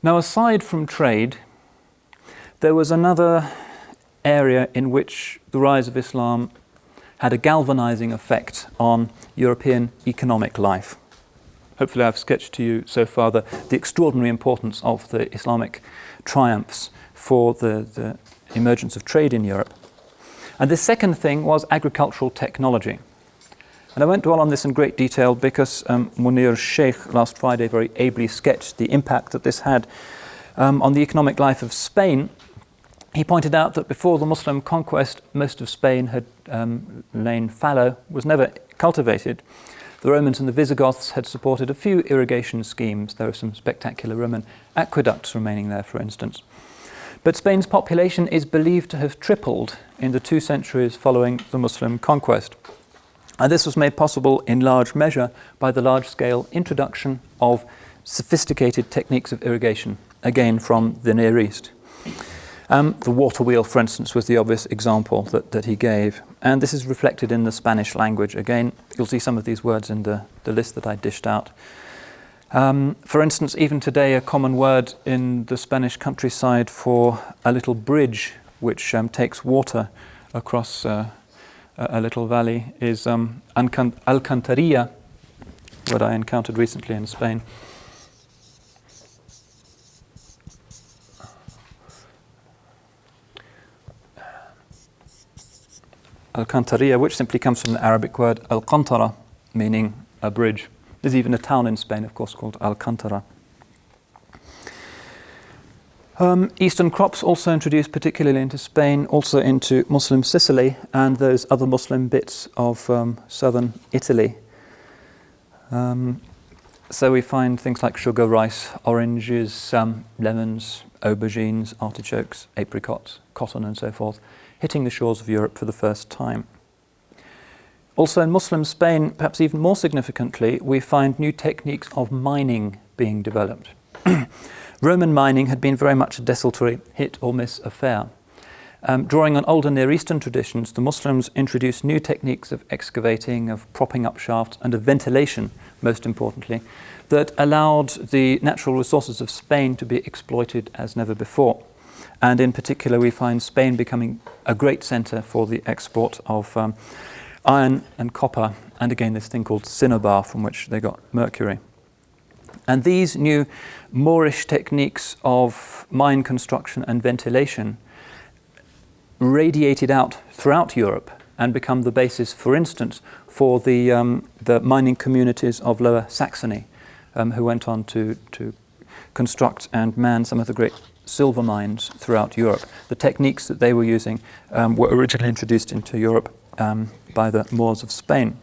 Now, aside from trade, there was another area in which the rise of Islam had a galvanizing effect on European economic life. Hopefully I've sketched to you so far the extraordinary importance of the Islamic triumphs for the emergence of trade in Europe. And the second thing was agricultural technology. And I won't dwell on this in great detail because Munir Sheikh last Friday very ably sketched the impact that this had on the economic life of Spain. He pointed out that before the Muslim conquest, most of Spain had lain fallow, was never cultivated. The Romans and the Visigoths had supported a few irrigation schemes. There are some spectacular Roman aqueducts remaining there, for instance. But Spain's population is believed to have tripled in the 2 centuries following the Muslim conquest. And this was made possible in large measure by the large-scale introduction of sophisticated techniques of irrigation, again from the Near East. The water wheel, for instance, was the obvious example that he gave. And this is reflected in the Spanish language. Again, you'll see some of these words in the list that I dished out. For instance, even today, a common word in the Spanish countryside for a little bridge which takes water across a little valley is alcantarilla, what I encountered recently in Spain. Alcantarilla, which simply comes from the Arabic word alcantara, meaning a bridge. There's even a town in Spain, of course, called Alcantara. Eastern crops also introduced particularly into Spain, also into Muslim Sicily and those other Muslim bits of southern Italy. So we find things like sugar, rice, oranges, lemons, aubergines, artichokes, apricots, cotton and so forth, hitting the shores of Europe for the first time. Also in Muslim Spain, perhaps even more significantly, we find new techniques of mining being developed. Roman mining had been very much a desultory hit-or-miss affair. Drawing on older Near Eastern traditions, the Muslims introduced new techniques of excavating, of propping up shafts, and of ventilation, most importantly, that allowed the natural resources of Spain to be exploited as never before. And in particular, we find Spain becoming a great centre for the export of iron and copper, and again this thing called cinnabar from which they got mercury. And these new Moorish techniques of mine construction and ventilation radiated out throughout Europe and become the basis, for instance, for the mining communities of Lower Saxony, who went on to construct and man some of the great silver mines throughout Europe. The techniques that they were using were originally introduced into Europe by the Moors of Spain.